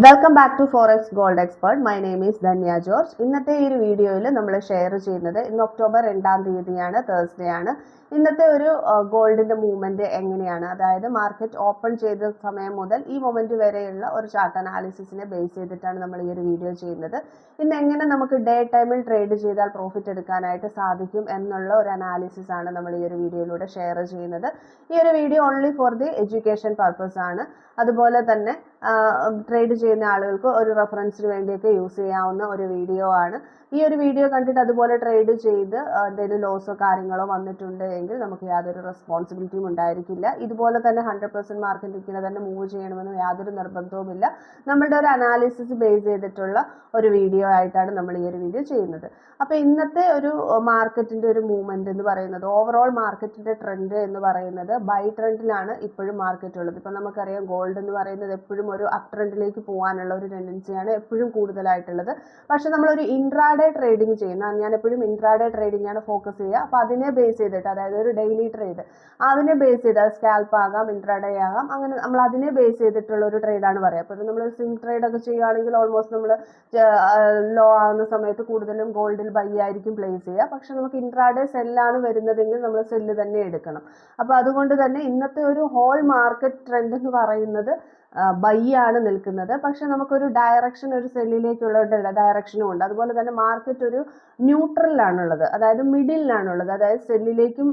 Welcome back to forex gold expert. My name is Dhanya George. ഇന്നത്തെ ഈ ഒരു വീഡിയോയിൽ നമ്മൾ ഷെയർ ചെയ്യുന്നത് ഇന്ന് ഒക്ടോബർ 2-ാം തീയതിയാണ്, തേഴ്സ്ഡേ ആണ്. ഇന്നത്തെ ഒരു ഗോൾഡിന്റെ മൂവ്മെന്റ് എങ്ങനെയാണ്, അതായത് മാർക്കറ്റ് ഓപ്പൺ ചെയ്ത സമയം മുതൽ ഈ മൊമെന്റ് വരെയുള്ള ഒരു ചാർട്ട് അനാലിസിസിനെ ബേസ് ചെയ്തിട്ടാണ് നമ്മൾ ഈ ഒരു വീഡിയോ ചെയ്യുന്നത്. ഇന്ന് എങ്ങനെ നമുക്ക് ഡേ ടൈമിൽ ട്രേഡ് ചെയ്താൽ പ്രോഫിറ്റ് എടുക്കാനായിട്ട് സാധിക്കും എന്നുള്ള ഒരു അനാലിസിസ് ആണ് നമ്മൾ ഈ ഒരു വീഡിയോയിലൂടെ ഷെയർ ചെയ്യുന്നത്. ഈ ഒരു video only for the education purpose ആണ്. അതുപോലെ തന്നെ ട്രേഡ് ചെയ്യുന്ന ആളുകൾക്ക് ഒരു റെഫറൻസിന് വേണ്ടിയൊക്കെ യൂസ് ചെയ്യാവുന്ന ഒരു വീഡിയോ ആണ്. ഈ ഒരു വീഡിയോ കണ്ടിട്ട് അതുപോലെ ട്രേഡ് ചെയ്ത് എന്തെങ്കിലും ലോസോ കാര്യങ്ങളോ വന്നിട്ടുണ്ട് എങ്കിൽ നമുക്ക് യാതൊരു റെസ്പോൺസിബിലിറ്റിയും ഉണ്ടായിരിക്കില്ല. ഇതുപോലെ തന്നെ 100% മാർക്കറ്റിൽ തന്നെ മൂവ് ചെയ്യണമെന്ന് യാതൊരു നിർബന്ധവുമില്ല. നമ്മളുടെ ഒരു അനാലിസിസ് ബേസ് ചെയ്തിട്ടുള്ള ഒരു വീഡിയോ ആയിട്ടാണ് നമ്മൾ ഈ ഒരു വീഡിയോ ചെയ്യുന്നത്. അപ്പോൾ ഇന്നത്തെ ഒരു മാർക്കറ്റിന്റെ ഒരു മൂവ്മെന്റ് എന്ന് പറയുന്നത്, ഓവറോൾ മാർക്കറ്റിന്റെ ട്രെൻഡ് എന്ന് പറയുന്നത് ബൈ ട്രെൻഡിലാണ് ഇപ്പോഴും മാർക്കറ്റ് ഉള്ളത്. ഇപ്പം നമുക്കറിയാം ഗോൾഡ് എന്ന് പറയുന്നത് എപ്പോഴും ഒരു അപ് ട്രെൻഡിലേക്ക് പോകാനുള്ള ഒരു ടെൻഡൻസിയാണ് എപ്പോഴും കൂടുതലായിട്ടുള്ളത്. പക്ഷെ നമ്മളൊരു ഇൻട്രാഡേ ട്രേഡിംഗ് ചെയ്യുന്ന, ഞാൻ എപ്പോഴും ഇൻട്രാഡേ ട്രേഡിംഗ് ആണ് ഫോക്കസ് ചെയ്യുക. അപ്പോൾ അതിനെ ബേസ് ചെയ്തിട്ട്, അതായത് ഒരു ഡെയിലി ട്രേഡ് അതിനെ ബേസ് ചെയ്ത്, അത് സ്കാൽപ്പ് ആകാം, ഇൻട്രാഡേ ആകാം, അങ്ങനെ നമ്മൾ അതിനെ ബേസ് ചെയ്തിട്ടുള്ള ഒരു ട്രേഡാണ് പറയുക. അപ്പോൾ നമ്മൾ സ്വിംഗ് ട്രേഡ് ഒക്കെ ചെയ്യുകയാണെങ്കിൽ ഓൾമോസ്റ്റ് നമ്മൾ ലോ ആകുന്ന സമയത്ത് കൂടുതലും ഗോൾഡിൽ ബൈ ആയിരിക്കും പ്ലേസ് ചെയ്യുക. പക്ഷെ നമുക്ക് ഇൻട്രാഡേ സെല്ലാണ് വരുന്നതെങ്കിൽ നമ്മൾ സെല്ല് തന്നെ എടുക്കണം. അപ്പോൾ അതുകൊണ്ട് തന്നെ ഇന്നത്തെ ഒരു ഹോൾ മാർക്കറ്റ് ട്രെൻഡ് എന്ന് പറയുന്നത് ബൈ ആണ് നിൽക്കുന്നത്. പക്ഷെ നമുക്കൊരു ഡയറക്ഷൻ, ഒരു സെല്ലിലേക്കുള്ള ഡയറക്ഷനും ഉണ്ട്. അതുപോലെ തന്നെ മാർക്കറ്റ് ഒരു ന്യൂട്രലിലാണുള്ളത്, അതായത് മിഡിലാണുള്ളത്. അതായത് സെല്ലിലേക്കും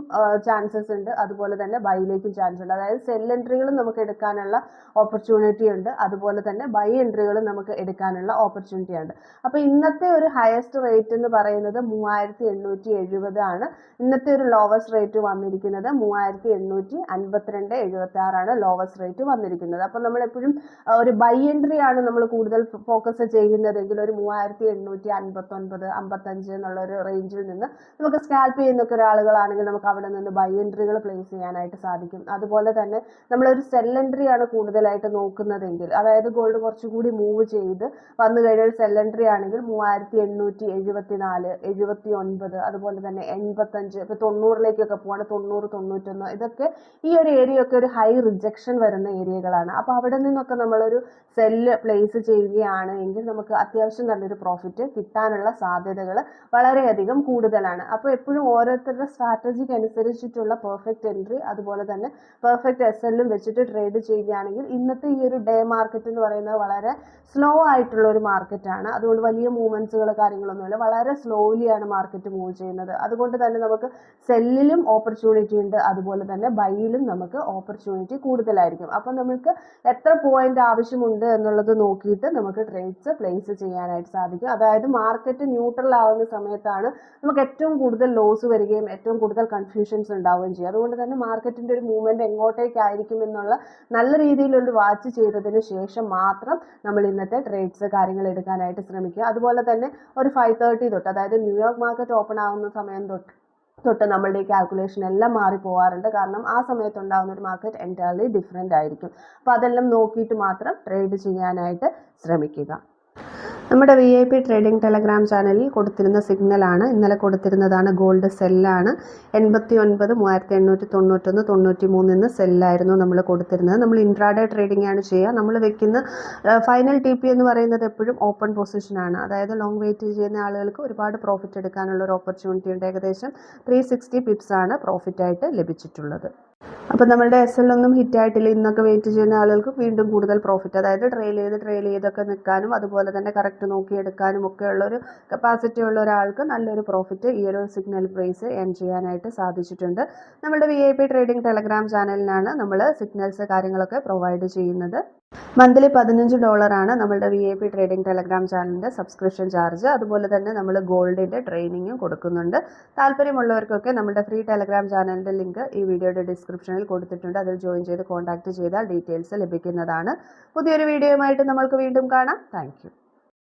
ചാൻസസ് ഉണ്ട്, അതുപോലെ തന്നെ ബൈയിലേക്കും ചാൻസ് ഉണ്ട്. അതായത് സെൽ എൻട്രികളും നമുക്ക് എടുക്കാനുള്ള ഓപ്പർച്യൂണിറ്റി ഉണ്ട്, അതുപോലെ തന്നെ ബൈ എൻട്രികളും നമുക്ക് എടുക്കാനുള്ള ഓപ്പർച്യൂണിറ്റി ഉണ്ട്. അപ്പോൾ ഇന്നത്തെ ഒരു ഹയസ്റ്റ് റേറ്റ് എന്ന് പറയുന്നത് 3870 ആണ്. ഇന്നത്തെ ഒരു ലോവസ്റ്റ് റേറ്റ് വന്നിരിക്കുന്നത് 3852.76 ആണ് ലോവസ്റ്റ് റേറ്റ് വന്നിരിക്കുന്നത്. അപ്പോൾ നമ്മൾ എപ്പോഴും ഒരു ബൈ എൻട്രി ആണ് നമ്മൾ കൂടുതൽ ഫോക്കസ് ചെയ്യുന്നതെങ്കിൽ ഒരു 3859, 55 എന്നുള്ള ഒരു റേഞ്ചിൽ നിന്ന് നമുക്ക് സ്കാൽപ്പ് ചെയ്യുന്നൊക്കെ ഒരാളുകളാണെങ്കിൽ നമുക്ക് അവിടെ നിന്ന് ബൈ എൻട്രികൾ പ്ലേസ് ചെയ്യാനായിട്ട് സാധിക്കും. അതുപോലെ തന്നെ നമ്മളൊരു സെൽ എൻട്രി ആണ് കൂടുതലായിട്ട് നോക്കുന്നതെങ്കിൽ, അതായത് ഗോൾഡ് കുറച്ചുകൂടി മൂവ് ചെയ്ത് വന്നു കഴിഞ്ഞാൽ സെൽ എൻട്രി ആണെങ്കിൽ 3874, 79, അതുപോലെ തന്നെ 85, ഇപ്പൊ 90ലേക്കൊക്കെ പോവാണ്, 90, 91, ഇതൊക്കെ ഈ ഒരു ഏരിയ ഒക്കെ ഒരു ഹൈ റിജക്ഷൻ വരുന്ന ഏരിയകളാണ്. അപ്പോൾ അവിടെ നിന്നൊക്കെ നമ്മളൊരു സെല്ല് പ്ലേസ് ചെയ്യുകയാണ് എങ്കിൽ നമുക്ക് അത്യാവശ്യം നല്ലൊരു പ്രോഫിറ്റ് കിട്ടാനുള്ള സാധ്യതകൾ വളരെയധികം കൂടുതലാണ്. അപ്പോൾ എപ്പോഴും ഓരോരുത്തരുടെ സ്ട്രാറ്റജിക്ക് അനുസരിച്ചിട്ടുള്ള പെർഫെക്റ്റ് എൻട്രി, അതുപോലെ തന്നെ പെർഫെക്റ്റ് SL വെച്ചിട്ട് ട്രേഡ് ചെയ്യുകയാണെങ്കിൽ ഇന്നത്തെ ഈ ഒരു ഡേ മാർക്കറ്റ് എന്ന് പറയുന്നത് വളരെ സ്ലോ ആയിട്ടുള്ള ഒരു മാർക്കറ്റാണ്. അതുകൊണ്ട് വലിയ മൂവ്മെന്റ്സുകൾ കാര്യങ്ങളൊന്നുമില്ല, വളരെ സ്ലോലിയാണ് മാർക്കറ്റ് മൂവ് ചെയ്യുന്നത്. അതുകൊണ്ട് തന്നെ നമുക്ക് സെല്ലിലും ഓപ്പർച്യൂണിറ്റി ഉണ്ട്, അതുപോലെ തന്നെ ബൈയിലും നമുക്ക് ഓപ്പർച്യൂണിറ്റി കൂടുതലായിരിക്കും. അപ്പം നമുക്ക് എത്ര പോയിന്റ് ആവശ്യമുണ്ട് എന്നുള്ളത് നോക്കിയിട്ട് നമുക്ക് ട്രേഡ്സ് പ്ലേസ് ചെയ്യാനായിട്ട് സാധിക്കും. അതായത് മാർക്കറ്റ് ന്യൂട്രൽ ആവുന്ന സമയത്താണ് നമുക്ക് ഏറ്റവും കൂടുതൽ ലോസ് വരികയും ഏറ്റവും കൂടുതൽ കൺഫ്യൂഷൻസ് ഉണ്ടാവുകയും ചെയ്യും. അതുകൊണ്ട് തന്നെ മാർക്കറ്റിന്റെ ഒരു മൂവ്മെന്റ് എങ്ങോട്ടേക്കായിരിക്കും എന്നുള്ള നല്ല രീതിയിലുള്ള വാച്ച് ചെയ്തതിന് ശേഷം മാത്രം നമ്മൾ ഇന്നത്തെ ട്രേഡ്സ് കാര്യങ്ങൾ എടുക്കാനായിട്ട് ശ്രമിക്കുക. അതുപോലെ തന്നെ ഒരു 5:30 തൊട്ട്, അതായത് ന്യൂയോർക്ക് മാർക്കറ്റ് ഓപ്പൺ ആവുന്ന സമയം തൊട്ട് നമ്മളുടെ ഈ കാൽക്കുലേഷൻ എല്ലാം മാറിപ്പോവാറുണ്ട്. കാരണം ആ സമയത്ത് ഉണ്ടാകുന്ന ഒരു മാർക്കറ്റ് എൻറ്റയർലി ഡിഫറെൻ്റ് ആയിരിക്കും. അപ്പോൾ അതെല്ലാം നോക്കിയിട്ട് മാത്രം ട്രേഡ് ചെയ്യാനായിട്ട് ശ്രമിക്കുക. നമ്മുടെ VIP ട്രേഡിംഗ് ടെലഗ്രാം ചാനലിൽ കൊടുത്തിരുന്ന സിഗ്നലാണ്, ഇന്നലെ കൊടുത്തിരുന്നതാണ്. ഗോൾഡ് സെല്ലാണ് 89, 3891, 93 എന്ന സെല്ലായിരുന്നു നമ്മൾ കൊടുത്തിരുന്നത്. നമ്മൾ ഇൻട്രാഡേ ട്രേഡിംഗ് ആണ് ചെയ്യുക. നമ്മൾ വെക്കുന്ന ഫൈനൽ TP എന്ന് പറയുന്നത് എപ്പോഴും ഓപ്പൺ പൊസിഷനാണ്. അതായത് ലോങ് വെയിറ്റ് ചെയ്യുന്ന ആളുകൾക്ക് ഒരുപാട് പ്രോഫിറ്റ് എടുക്കാനുള്ള ഒരു ഓപ്പർച്യൂണിറ്റി ഉണ്ട്. ഏകദേശം 360 പിപ്സ് ആണ് പ്രോഫിറ്റായിട്ട് ലഭിച്ചിട്ടുള്ളത്. അപ്പോൾ നമ്മളുടെ SL ഒന്നും ഹിറ്റായിട്ടില്ല. ഇന്നൊക്കെ വെയിറ്റ് ചെയ്യുന്ന ആളുകൾക്ക് വീണ്ടും കൂടുതൽ പ്രോഫിറ്റ്, അതായത് ട്രെയിൽ ചെയ്തൊക്കെ നിൽക്കാനും അതുപോലെ തന്നെ കറക്റ്റ് നോക്കിയെടുക്കാനും ഒക്കെ ഉള്ളൊരു കപ്പാസിറ്റി ഉള്ള ഒരാൾക്ക് നല്ലൊരു പ്രോഫിറ്റ് ഈ ഒരു സിഗ്നൽ പ്രൈസ് ഏൺ ചെയ്യാനായിട്ട് സാധിച്ചിട്ടുണ്ട്. നമ്മുടെ VIP ട്രേഡിംഗ് ടെലഗ്രാം ചാനലിനാണ് നമ്മൾ സിഗ്നൽസ് കാര്യങ്ങളൊക്കെ പ്രൊവൈഡ് ചെയ്യുന്നത്. മന്ത്ലി $15 ആണ് നമ്മളുടെ VIP ട്രേഡിംഗ് ടെലഗ്രാം ചാനലിൻ്റെ സബ്സ്ക്രിപ്ഷൻ ചാർജ്. അതുപോലെ തന്നെ നമ്മൾ ഗോൾഡിൻ്റെ ട്രെയിനിങ്ങും കൊടുക്കുന്നുണ്ട്. താല്പര്യമുള്ളവർക്കൊക്കെ നമ്മുടെ ഫ്രീ ടെലഗ്രാം ചാനലിൻ്റെ ലിങ്ക് ഈ വീഡിയോയുടെ ഡിസ്ക്രിപ്ഷനിൽ കൊടുത്തിട്ടുണ്ട്. അതിൽ ജോയിൻ ചെയ്ത് കോൺടാക്ട് ചെയ്താൽ ഡീറ്റെയിൽസ് ലഭിക്കുന്നതാണ്. പുതിയൊരു വീഡിയോയുമായിട്ട് നമ്മൾക്ക് വീണ്ടും കാണാം. താങ്ക്